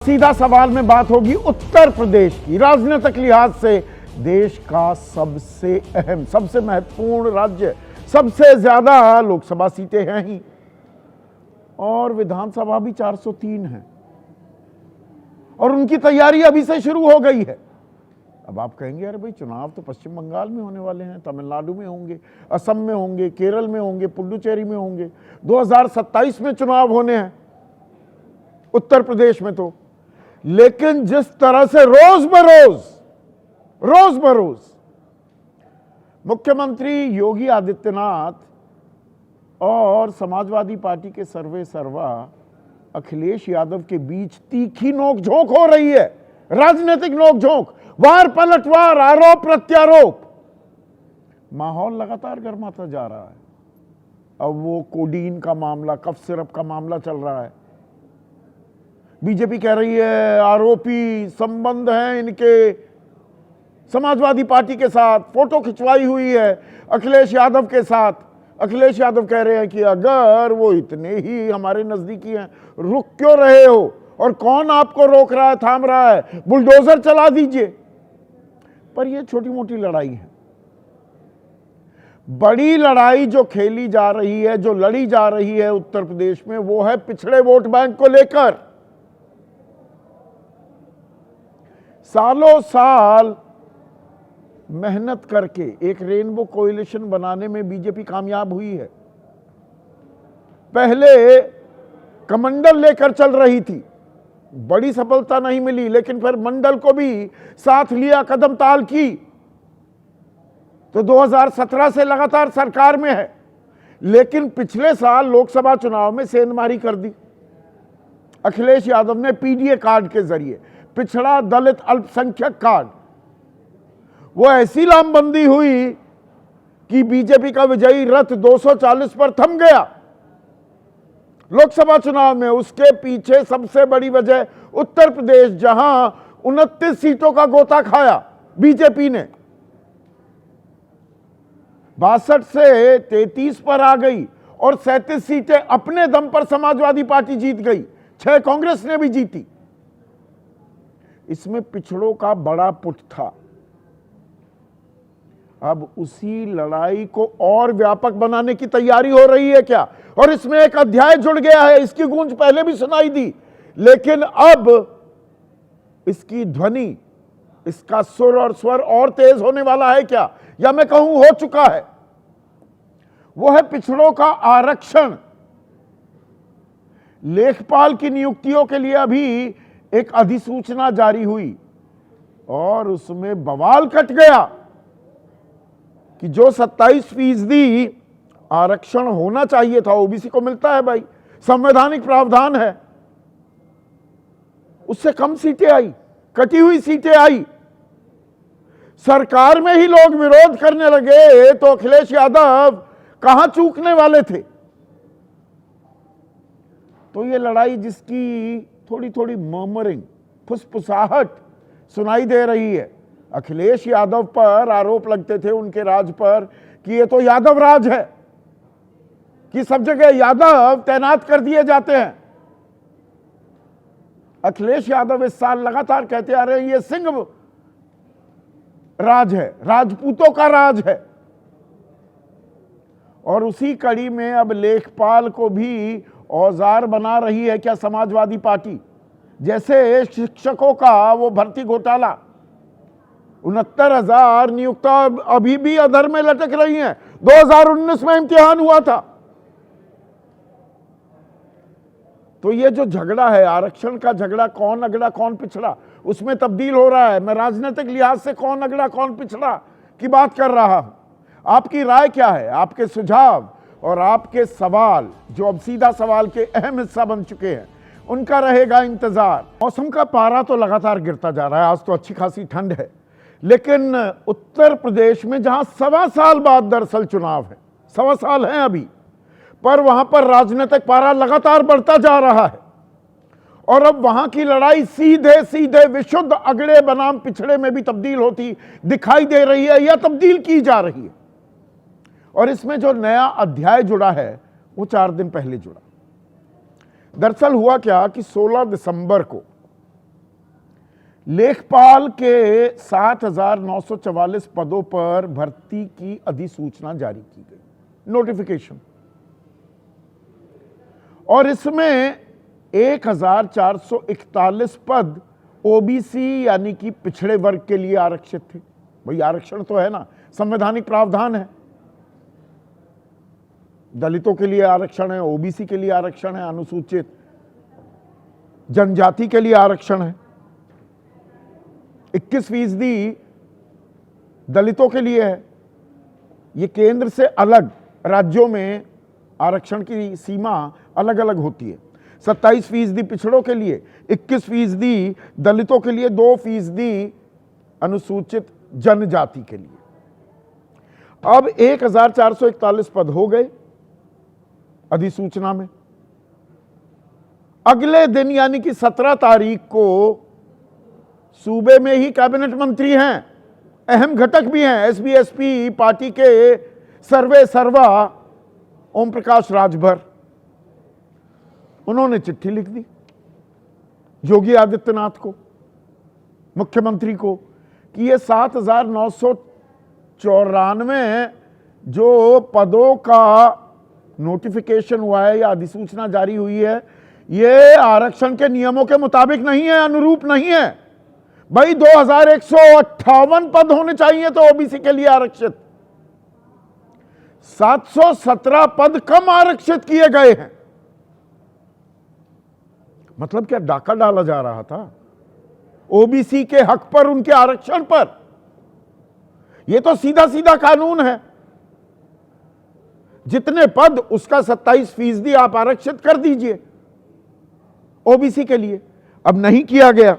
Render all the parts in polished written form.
सीधा सवाल में बात होगी उत्तर प्रदेश की। राजनीतिक लिहाज से देश का सबसे अहम, सबसे महत्वपूर्ण राज्य, सबसे ज्यादा लोकसभा सीटें हैं ही और विधानसभा भी 403 है और उनकी तैयारी अभी से शुरू हो गई है। अब आप कहेंगे अरे भाई चुनाव तो पश्चिम बंगाल में होने वाले हैं, तमिलनाडु में होंगे, असम में होंगे, केरल में होंगे, पुडुचेरी में होंगे, 2027 में चुनाव होने हैं उत्तर प्रदेश में तो। लेकिन जिस तरह से रोज बरोज मुख्यमंत्री योगी आदित्यनाथ और समाजवादी पार्टी के सर्वे सर्वा अखिलेश यादव के बीच तीखी नोकझोंक हो रही है, राजनीतिक नोकझोंक, वार पलटवार, आरोप प्रत्यारोप, माहौल लगातार गर्माता जा रहा है। अब वो कोडीन का मामला, कफ सिरप का मामला चल रहा है। बीजेपी कह रही है आरोपी संबंध हैं इनके समाजवादी पार्टी के साथ, फोटो खिंचवाई हुई है अखिलेश यादव के साथ। अखिलेश यादव कह रहे हैं कि अगर वो इतने ही हमारे नजदीकी हैं, रुक क्यों रहे हो और कौन आपको रोक रहा है, थाम रहा है, बुलडोजर चला दीजिए। पर ये छोटी मोटी लड़ाई है। बड़ी लड़ाई जो खेली जा रही है, जो लड़ी जा रही है उत्तर प्रदेश में, वो है पिछड़े वोट बैंक को लेकर। सालों साल मेहनत करके एक रेनबो कोएलिशन बनाने में बीजेपी कामयाब हुई है। पहले कमंडल लेकर चल रही थी, बड़ी सफलता नहीं मिली, लेकिन फिर मंडल को भी साथ लिया, कदम ताल की, तो 2017 से लगातार सरकार में है। लेकिन पिछले साल लोकसभा चुनाव में सेंधमारी कर दी अखिलेश यादव ने पीडीए कार्ड के जरिए, पिछड़ा दलित अल्पसंख्यक कार्ड। वो ऐसी लामबंदी हुई कि बीजेपी का विजयी रथ 240 पर थम गया लोकसभा चुनाव में। उसके पीछे सबसे बड़ी वजह उत्तर प्रदेश, जहां 29 सीटों का गोता खाया बीजेपी ने, 62 से 33 पर आ गई और 37 सीटें अपने दम पर समाजवादी पार्टी जीत गई, 6 कांग्रेस ने भी जीती। इसमें पिछड़ों का बड़ा पुट था। अब उसी लड़ाई को और व्यापक बनाने की तैयारी हो रही है क्या? और इसमें एक अध्याय जुड़ गया है, इसकी गूंज पहले भी सुनाई दी, लेकिन अब इसकी ध्वनि, इसका सुर और स्वर और तेज होने वाला है क्या, या मैं कहूं हो चुका है। वो है पिछड़ों का आरक्षण। लेखपाल की नियुक्तियों के लिए अभी एक अधिसूचना जारी हुई और उसमें बवाल कट गया कि जो 27% आरक्षण होना चाहिए था, ओबीसी को मिलता है भाई, संवैधानिक प्रावधान है, उससे कम सीटें आई, कटी हुई सीटें आई। सरकार में ही लोग विरोध करने लगे तो अखिलेश यादव कहां चूकने वाले थे। तो ये लड़ाई जिसकी थोड़ी थोड़ी मर्मरिंग, फुसफुसाहट सुनाई दे रही है। अखिलेश यादव पर आरोप लगते थे उनके राज पर कि ये तो यादव राज है, कि सब जगह यादव तैनात कर दिए जाते हैं। अखिलेश यादव इस साल लगातार कहते आ रहे हैं ये सिंह राज है, राजपूतों का राज है। और उसी कड़ी में अब लेखपाल को भी औजार बना रही है क्या समाजवादी पार्टी? जैसे शिक्षकों का वो भर्ती घोटाला, 69,000 नियुक्ता अभी भी अधर में लटक रही हैं। 2019 में इम्तिहान हुआ था। तो ये जो झगड़ा है, आरक्षण का झगड़ा, कौन अगड़ा कौन पिछड़ा, उसमें तब्दील हो रहा है। मैं राजनीतिक लिहाज से कौन अगड़ा कौन पिछड़ा की बात कर रहा हूं। आपकी राय क्या है? आपके सुझाव और आपके सवाल, जो अब सीधा सवाल के अहम हिस्सा बन चुके हैं, उनका रहेगा इंतजार। मौसम का पारा तो लगातार गिरता जा रहा है। आज तो अच्छी खासी ठंड है, लेकिन उत्तर प्रदेश में जहां 1.25 साल बाद दरअसल चुनाव है, 1.25 साल है अभी, पर वहां पर राजनीतिक पारा लगातार बढ़ता जा रहा है और अब वहां की लड़ाई सीधे सीधे विशुद्ध अगड़े बनाम पिछड़े में भी तब्दील होती दिखाई दे रही है या तब्दील की जा रही है। और इसमें जो नया अध्याय जुड़ा है वो 4 दिन पहले जुड़ा। दरअसल हुआ क्या कि 16 दिसंबर को लेखपाल के 7,944 पदों पर भर्ती की अधिसूचना जारी की गई, नोटिफिकेशन, और इसमें 1,441 पद ओबीसी यानी कि पिछड़े वर्ग के लिए आरक्षित थे। भाई आरक्षण तो है ना, संवैधानिक प्रावधान है, दलितों के लिए आरक्षण है, ओबीसी के लिए आरक्षण है, अनुसूचित जनजाति के लिए आरक्षण है, 21% दलितों के लिए है। ये केंद्र से अलग राज्यों में आरक्षण की सीमा अलग अलग होती है। 27% पिछड़ों के लिए, 21% दलितों के लिए, 2% अनुसूचित जनजाति के लिए। अब 1,441 पद हो गए अधिसूचना में। अगले दिन यानी कि 17 तारीख को सूबे में ही कैबिनेट मंत्री हैं, अहम घटक भी हैं, एसबीएसपी पार्टी के सर्वे सर्वा ओम प्रकाश राजभर, उन्होंने चिट्ठी लिख दी योगी आदित्यनाथ को, मुख्यमंत्री को, कि ये 7,994 जो पदों का नोटिफिकेशन हुआ है या अधिसूचना जारी हुई है, ये आरक्षण के नियमों के मुताबिक नहीं है, अनुरूप नहीं है। भाई 2,158 पद होने चाहिए तो ओबीसी के लिए आरक्षित, 717 पद कम आरक्षित किए गए हैं। मतलब क्या डाका डाला जा रहा था ओबीसी के हक पर, उनके आरक्षण पर? यह तो सीधा सीधा कानून है, जितने पद उसका 27% आप आरक्षित कर दीजिए ओबीसी के लिए। अब नहीं किया गया,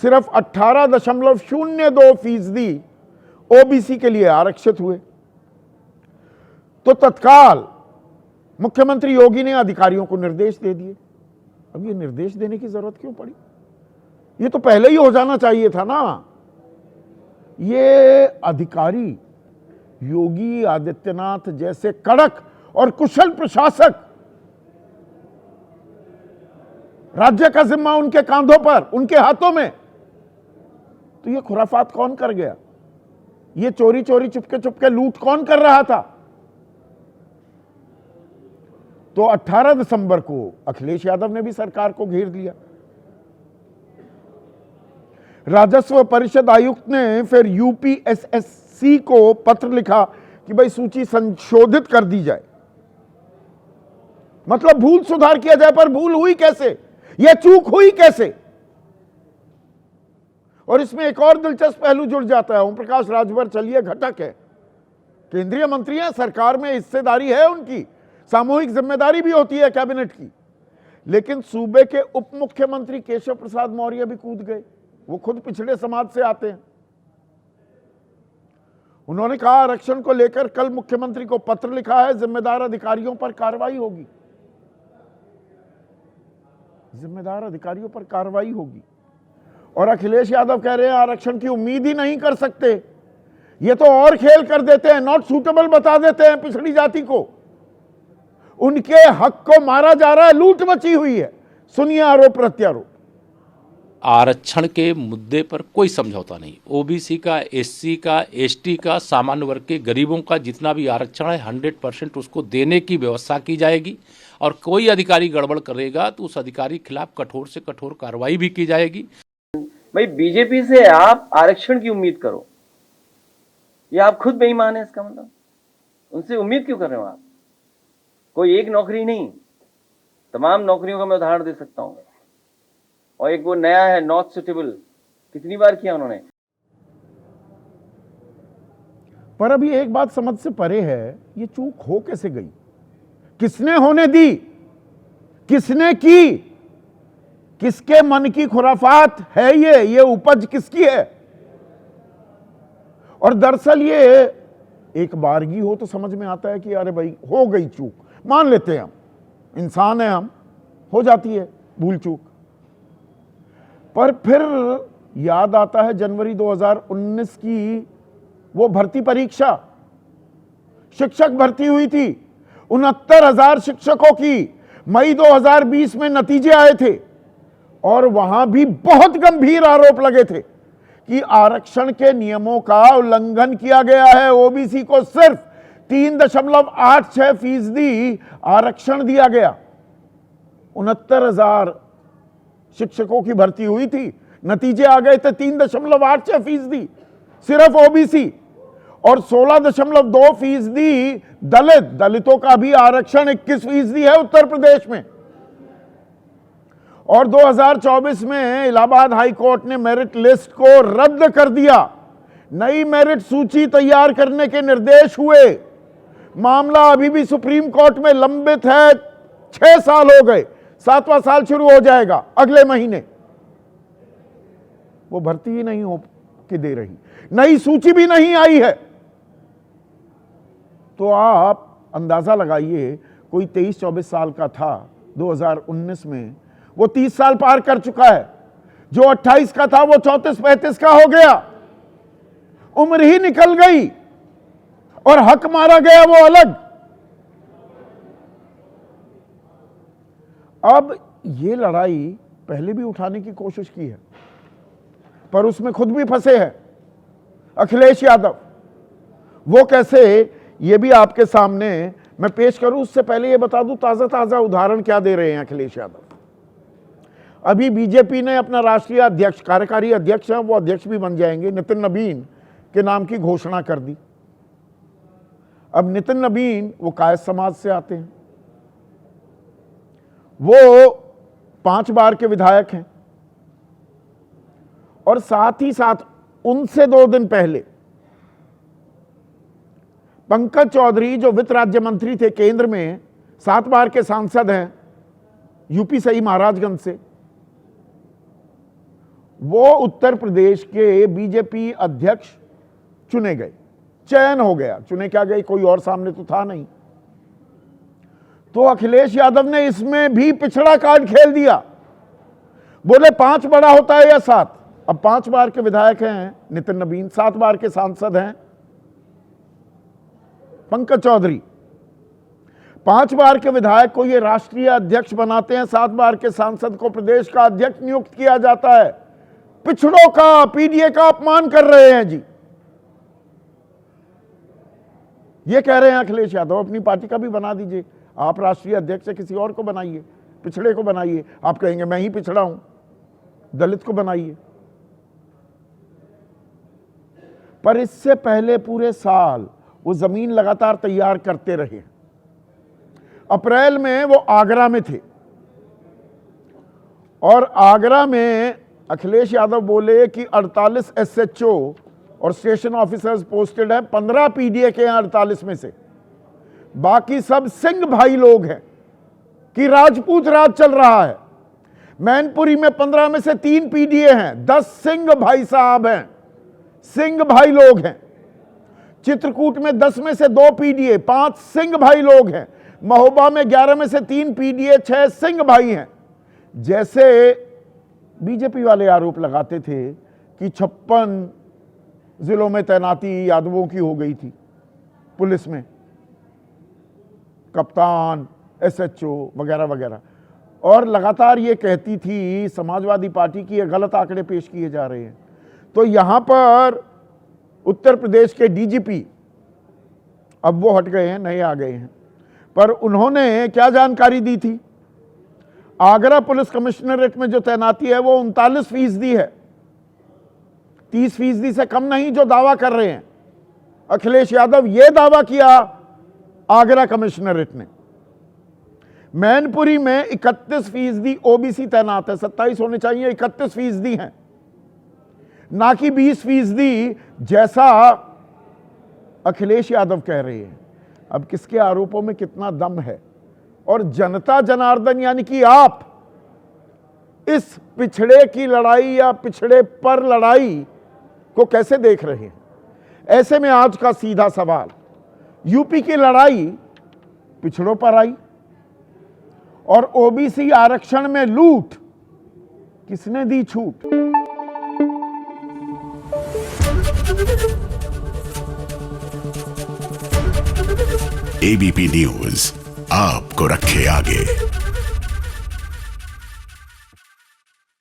सिर्फ 18.02% ओबीसी के लिए आरक्षित हुए। तो तत्काल मुख्यमंत्री योगी ने अधिकारियों को निर्देश दे दिए। अब ये निर्देश देने की जरूरत क्यों पड़ी? ये तो पहले ही हो जाना चाहिए था ना। ये अधिकारी योगी आदित्यनाथ जैसे कड़क और कुशल प्रशासक, राज्य का जिम्मा उनके कांधों पर, उनके हाथों में, तो ये खुराफात कौन कर गया? ये चोरी चोरी चुपके चुपके लूट कौन कर रहा था? तो 18 दिसंबर को अखिलेश यादव ने भी सरकार को घेर लिया। राजस्व परिषद आयुक्त ने फिर यूपीएसएससी को पत्र लिखा कि भाई सूची संशोधित कर दी जाए, मतलब भूल सुधार किया जाए। पर भूल हुई कैसे, यह चूक हुई कैसे? और इसमें एक और दिलचस्प पहलू जुड़ जाता है। ओम प्रकाश राजभर चलिए घटक है, केंद्रीय मंत्री हैं, सरकार में हिस्सेदारी है उनकी, सामूहिक जिम्मेदारी भी होती है कैबिनेट की, लेकिन सूबे के उप मुख्यमंत्री केशव प्रसाद मौर्य भी कूद गए। वो खुद पिछड़े समाज से आते हैं। उन्होंने कहा आरक्षण को लेकर कल मुख्यमंत्री को पत्र लिखा है, जिम्मेदार अधिकारियों पर कार्रवाई होगी, जिम्मेदार अधिकारियों पर कार्रवाई होगी। और अखिलेश यादव कह रहे हैं आरक्षण की उम्मीद ही नहीं कर सकते, ये तो और खेल कर देते हैं, नॉट सूटेबल बता देते हैं पिछड़ी जाति को, उनके हक को मारा जा रहा है, लूट मची हुई है। सुनिए आरोप प्रत्यारोप। आरक्षण के मुद्दे पर कोई समझौता नहीं। ओबीसी का, एससी का, एसटी का, सामान्य वर्ग के गरीबों का जितना भी आरक्षण है 100% उसको देने की व्यवस्था की जाएगी। और कोई अधिकारी गड़बड़ करेगा तो उस अधिकारी के खिलाफ कठोर से कठोर कार्रवाई भी की जाएगी। भाई बीजेपी से आप आरक्षण की उम्मीद करो, या आप खुद बेईमान है? इसका मतलब उनसे उम्मीद क्यों कर रहे हो आप? कोई एक नौकरी नहीं, तमाम नौकरियों का मैं उदाहरण दे सकता हूं। और एक वो नया है नॉट सुटेबल, कितनी बार किया उन्होंने। पर अभी एक बात समझ से परे है, ये चूक हो कैसे गई, किसने होने दी, किसने की, किसके मन की खुराफात है ये उपज किसकी है? और दरअसल ये एक बारगी हो तो समझ में आता है कि अरे भाई हो गई चूक, मान लेते हैं, हम इंसान हैं, हम हो जाती है भूल चूक। पर फिर याद आता है जनवरी 2019 की वो भर्ती परीक्षा, शिक्षक भर्ती हुई थी, 69,000 शिक्षकों की, मई 2020 में नतीजे आए थे, और वहां भी बहुत गंभीर आरोप लगे थे कि आरक्षण के नियमों का उल्लंघन किया गया है। ओबीसी को सिर्फ 3.86% आरक्षण दिया गया। 69,000 शिक्षकों की भर्ती हुई थी, नतीजे आ गए थे 3.86% सिर्फ ओबीसी, और 16.2% दलितों का भी आरक्षण 21% है उत्तर प्रदेश में। और 2024 में इलाहाबाद हाई कोर्ट ने मेरिट लिस्ट को रद्द कर दिया। नई मेरिट सूची तैयार करने के निर्देश हुए। मामला अभी भी सुप्रीम कोर्ट में लंबित है। 6 साल हो गए, 7वां साल शुरू हो जाएगा अगले महीने। वो भर्ती ही नहीं हो के दे रही, नई सूची भी नहीं आई है। तो आप अंदाजा लगाइए, कोई 23-24 साल का था 2019 में, वो 30 साल पार कर चुका है। जो 28 का था वो 34-35 का हो गया। उम्र ही निकल गई और हक मारा गया वो अलग। अब ये लड़ाई पहले भी उठाने की कोशिश की है, पर उसमें खुद भी फंसे हैं अखिलेश यादव। वो कैसे, ये भी आपके सामने मैं पेश करूं। उससे पहले ये बता दूं, ताजा उदाहरण क्या दे रहे हैं अखिलेश यादव। अभी बीजेपी ने अपना राष्ट्रीय अध्यक्ष, कार्यकारी अध्यक्ष हैं, वो अध्यक्ष भी बन जाएंगे, नितिन नबीन के नाम की घोषणा कर दी। अब नितिन नबीन वो कायस्थ समाज से आते हैं, वो 5 बार के विधायक हैं, और साथ ही साथ उनसे 2 दिन पहले पंकज चौधरी, जो वित्त राज्य मंत्री थे केंद्र में, 7 बार के सांसद हैं, यूपी से ही, महाराजगंज से, वो उत्तर प्रदेश के बीजेपी अध्यक्ष चुने गए। चयन हो गया, चुने क्या गए, कोई और सामने तो था नहीं। तो अखिलेश यादव ने इसमें भी पिछड़ा कार्ड खेल दिया। बोले 5 बड़ा होता है या 7। अब 5 बार के विधायक हैं नितिन नबीन, 7 बार के सांसद हैं पंकज चौधरी। 5 बार के विधायक को ये राष्ट्रीय अध्यक्ष बनाते हैं, 7 बार के सांसद को प्रदेश का अध्यक्ष नियुक्त किया जाता है। पिछड़ों का, पीडीए का अपमान कर रहे हैं जी। ये कह रहे हैं अखिलेश यादव, अपनी पार्टी का भी बना दीजिए, आप राष्ट्रीय अध्यक्ष से किसी और को बनाइए, पिछड़े को बनाइए। आप कहेंगे मैं ही पिछड़ा हूं, दलित को बनाइए। पर इससे पहले पूरे साल वो जमीन लगातार तैयार करते रहे। अप्रैल में वो आगरा में थे, और आगरा में अखिलेश यादव बोले कि 48 एसएचओ और स्टेशन ऑफिसर्स पोस्टेड हैं, 15 पीडीए के हैं 48 में से, बाकी सब सिंह भाई लोग हैं, कि राजपूत राज चल रहा है। मैनपुरी में 15 में से 3 पीडीए हैं, 10 सिंह भाई साहब हैं, सिंह भाई लोग हैं। चित्रकूट में 10 में से 2 पीडीए, 5 सिंह भाई लोग हैं। महोबा में 11 में से 3 पीडीए, 6 सिंह भाई हैं। जैसे बीजेपी वाले आरोप लगाते थे कि 56 जिलों में तैनाती यादवों की हो गई थी पुलिस में, कप्तान, एसएचओ वगैरह वगैरह, और लगातार ये कहती थी समाजवादी पार्टी की ये गलत आंकड़े पेश किए जा रहे हैं। तो यहां पर उत्तर प्रदेश के डीजीपी, अब वो हट गए हैं, नए आ गए हैं, पर उन्होंने क्या जानकारी दी थी, आगरा पुलिस कमिश्नरेट में जो तैनाती है वो 39% है, 30% से कम नहीं जो दावा कर रहे हैं अखिलेश यादव। ये दावा किया आगरा कमिश्नरेट ने। मैनपुरी में 31% ओबीसी तैनात है, 27 होने चाहिए, 31% हैं, ना कि 20% जैसा अखिलेश यादव कह रहे हैं। अब किसके आरोपों में कितना दम है, और जनता जनार्दन यानी कि आप इस पिछड़े की लड़ाई या पिछड़े पर लड़ाई को कैसे देख रहे हैं। ऐसे में आज का सीधा सवाल, यूपी की लड़ाई पिछड़ों पर आई, और ओबीसी आरक्षण में लूट किसने दी छूट। एबीपी न्यूज आपको रखे आगे।